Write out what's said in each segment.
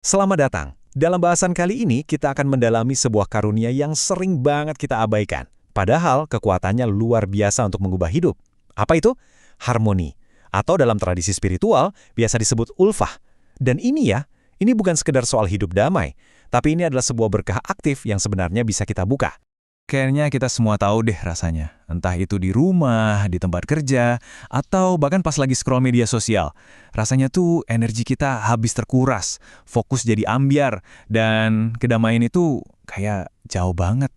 Selamat datang. Dalam bahasan kali ini, kita akan mendalami sebuah karunia yang sering banget kita abaikan. Padahal kekuatannya luar biasa untuk mengubah hidup. Apa itu? Harmoni. Atau dalam tradisi spiritual, biasa disebut ulfah. Dan ini bukan sekedar soal hidup damai, tapi ini adalah sebuah berkah aktif yang sebenarnya bisa kita buka. Kayaknya kita semua tahu deh rasanya. Entah itu di rumah, di tempat kerja, atau bahkan pas lagi scroll media sosial. Rasanya tuh energi kita habis terkuras, fokus jadi ambyar, dan kedamaian itu kayak jauh banget.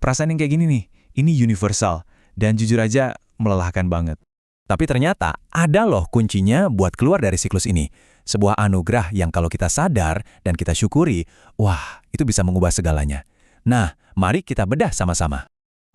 Perasaan yang kayak gini nih, ini universal, dan jujur aja melelahkan banget. Tapi ternyata ada loh kuncinya buat keluar dari siklus ini. Sebuah anugerah yang kalau kita sadar dan kita syukuri, wah, itu bisa mengubah segalanya. Nah, mari kita bedah sama-sama.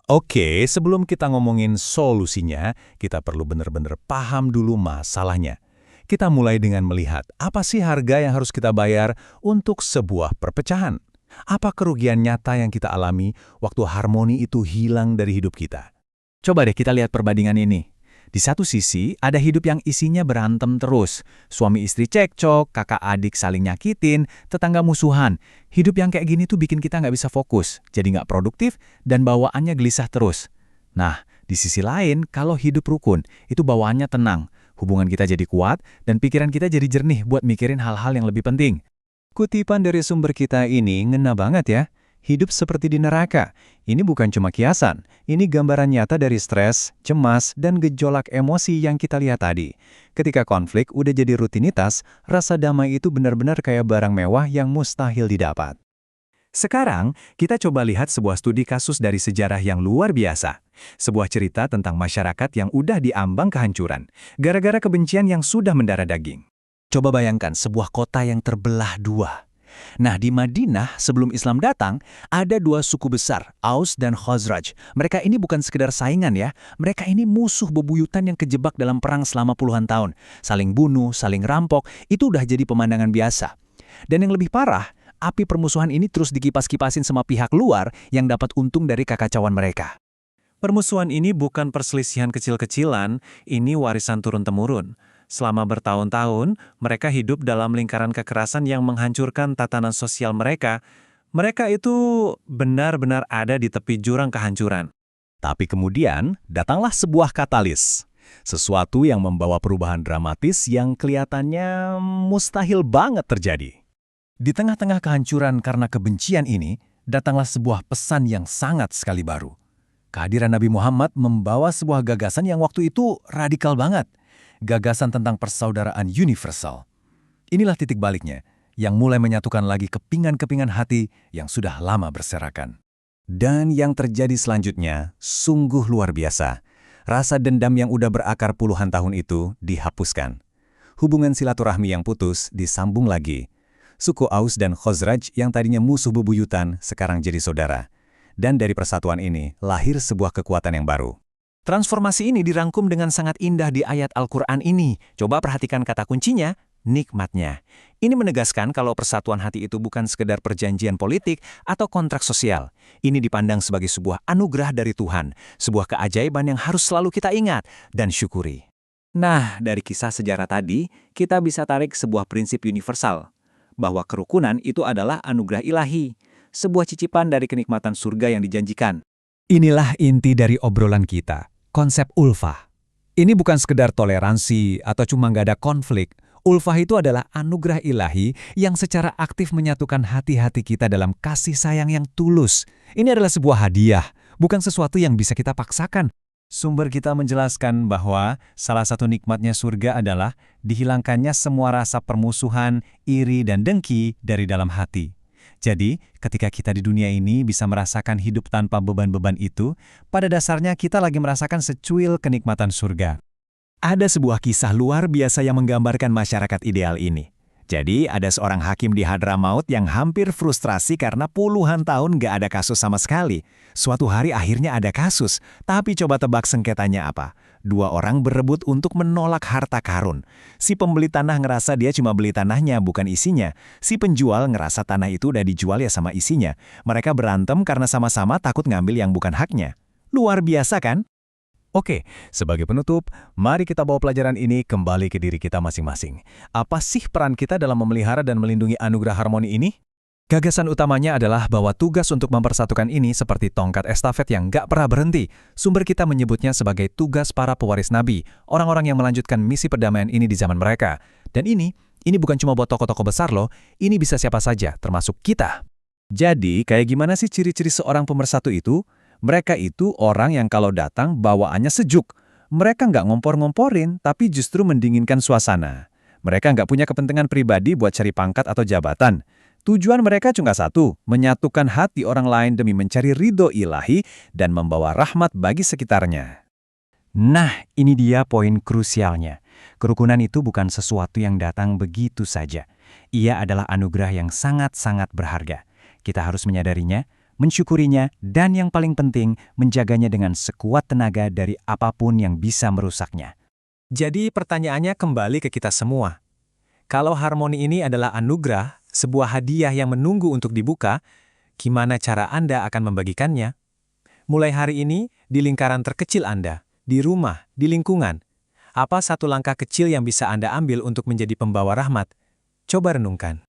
Oke, sebelum kita ngomongin solusinya, kita perlu benar-benar paham dulu masalahnya. Kita mulai dengan melihat apa sih harga yang harus kita bayar untuk sebuah perpecahan. Apa kerugian nyata yang kita alami waktu harmoni itu hilang dari hidup kita? Coba deh kita lihat perbandingan ini. Di satu sisi, ada hidup yang isinya berantem terus. Suami istri cekcok, kakak adik saling nyakitin, tetangga musuhan. Hidup yang kayak gini tuh bikin kita nggak bisa fokus, jadi nggak produktif, dan bawaannya gelisah terus. Nah, di sisi lain, kalau hidup rukun, itu bawaannya tenang. Hubungan kita jadi kuat, dan pikiran kita jadi jernih buat mikirin hal-hal yang lebih penting. Kutipan dari sumber kita ini ngena banget ya. Hidup seperti di neraka. Ini bukan cuma kiasan, ini gambaran nyata dari stres, cemas, dan gejolak emosi yang kita lihat tadi. Ketika konflik udah jadi rutinitas, rasa damai itu benar-benar kayak barang mewah yang mustahil didapat. Sekarang, kita coba lihat sebuah studi kasus dari sejarah yang luar biasa. Sebuah cerita tentang masyarakat yang udah diambang kehancuran, gara-gara kebencian yang sudah mendarah daging. Coba bayangkan sebuah kota yang terbelah dua. Nah, di Madinah sebelum Islam datang, ada dua suku besar, Aus dan Khazraj. Mereka ini bukan sekedar saingan ya, mereka ini musuh bebuyutan yang kejebak dalam perang selama puluhan tahun. Saling bunuh, saling rampok, itu udah jadi pemandangan biasa. Dan yang lebih parah, api permusuhan ini terus dikipas-kipasin sama pihak luar yang dapat untung dari kekacauan mereka. Permusuhan ini bukan perselisihan kecil-kecilan, ini warisan turun-temurun. Selama bertahun-tahun, mereka hidup dalam lingkaran kekerasan yang menghancurkan tatanan sosial mereka. Mereka itu benar-benar ada di tepi jurang kehancuran. Tapi kemudian, datanglah sebuah katalis. Sesuatu yang membawa perubahan dramatis yang kelihatannya mustahil banget terjadi. Di tengah-tengah kehancuran karena kebencian ini, datanglah sebuah pesan yang sangat sekali baru. Kehadiran Nabi Muhammad membawa sebuah gagasan yang waktu itu radikal banget. Gagasan tentang persaudaraan universal. Inilah titik baliknya, yang mulai menyatukan lagi kepingan-kepingan hati yang sudah lama berserakan. Dan yang terjadi selanjutnya sungguh luar biasa. Rasa dendam yang udah berakar puluhan tahun itu dihapuskan. Hubungan silaturahmi yang putus disambung lagi. Suku Aus dan Khazraj yang tadinya musuh bebuyutan sekarang jadi saudara. Dan dari persatuan ini lahir sebuah kekuatan yang baru. Transformasi ini dirangkum dengan sangat indah di ayat Al-Quran ini. Coba perhatikan kata kuncinya, nikmatnya. Ini menegaskan kalau persatuan hati itu bukan sekedar perjanjian politik atau kontrak sosial. Ini dipandang sebagai sebuah anugerah dari Tuhan, sebuah keajaiban yang harus selalu kita ingat dan syukuri. Nah, dari kisah sejarah tadi, kita bisa tarik sebuah prinsip universal, bahwa kerukunan itu adalah anugerah ilahi, sebuah cicipan dari kenikmatan surga yang dijanjikan. Inilah inti dari obrolan kita. Konsep ulfah. Ini bukan sekedar toleransi atau cuma nggak ada konflik. Ulfah itu adalah anugerah ilahi yang secara aktif menyatukan hati-hati kita dalam kasih sayang yang tulus. Ini adalah sebuah hadiah, bukan sesuatu yang bisa kita paksakan. Sumber kita menjelaskan bahwa salah satu nikmatnya surga adalah dihilangkannya semua rasa permusuhan, iri, dan dengki dari dalam hati. Jadi, ketika kita di dunia ini bisa merasakan hidup tanpa beban-beban itu, pada dasarnya kita lagi merasakan secuil kenikmatan surga. Ada sebuah kisah luar biasa yang menggambarkan masyarakat ideal ini. Jadi, ada seorang hakim di Hadramaut yang hampir frustrasi karena puluhan tahun nggak ada kasus sama sekali. Suatu hari akhirnya ada kasus, tapi coba tebak sengketanya apa? Dua orang berebut untuk menolak harta karun. Si pembeli tanah ngerasa dia cuma beli tanahnya, bukan isinya. Si penjual ngerasa tanah itu udah dijual ya sama isinya. Mereka berantem karena sama-sama takut ngambil yang bukan haknya. Luar biasa kan? Oke, sebagai penutup, mari kita bawa pelajaran ini kembali ke diri kita masing-masing. Apa sih peran kita dalam memelihara dan melindungi anugerah harmoni ini? Gagasan utamanya adalah bahwa tugas untuk mempersatukan ini seperti tongkat estafet yang nggak pernah berhenti. Sumber kita menyebutnya sebagai tugas para pewaris nabi, orang-orang yang melanjutkan misi perdamaian ini di zaman mereka. Dan ini bukan cuma buat tokoh-tokoh besar loh, ini bisa siapa saja, termasuk kita. Jadi, kayak gimana sih ciri-ciri seorang pemersatu itu? Mereka itu orang yang kalau datang bawaannya sejuk. Mereka nggak ngompor-ngomporin, tapi justru mendinginkan suasana. Mereka nggak punya kepentingan pribadi buat cari pangkat atau jabatan. Tujuan mereka cuma satu, menyatukan hati orang lain demi mencari ridho ilahi dan membawa rahmat bagi sekitarnya. Nah, ini dia poin krusialnya. Kerukunan itu bukan sesuatu yang datang begitu saja. Ia adalah anugerah yang sangat-sangat berharga. Kita harus menyadarinya, mensyukurinya, dan yang paling penting, menjaganya dengan sekuat tenaga dari apapun yang bisa merusaknya. Jadi pertanyaannya kembali ke kita semua. Kalau harmoni ini adalah anugerah, sebuah hadiah yang menunggu untuk dibuka, gimana cara Anda akan membagikannya? Mulai hari ini, di lingkaran terkecil Anda, di rumah, di lingkungan, apa satu langkah kecil yang bisa Anda ambil untuk menjadi pembawa rahmat? Coba renungkan.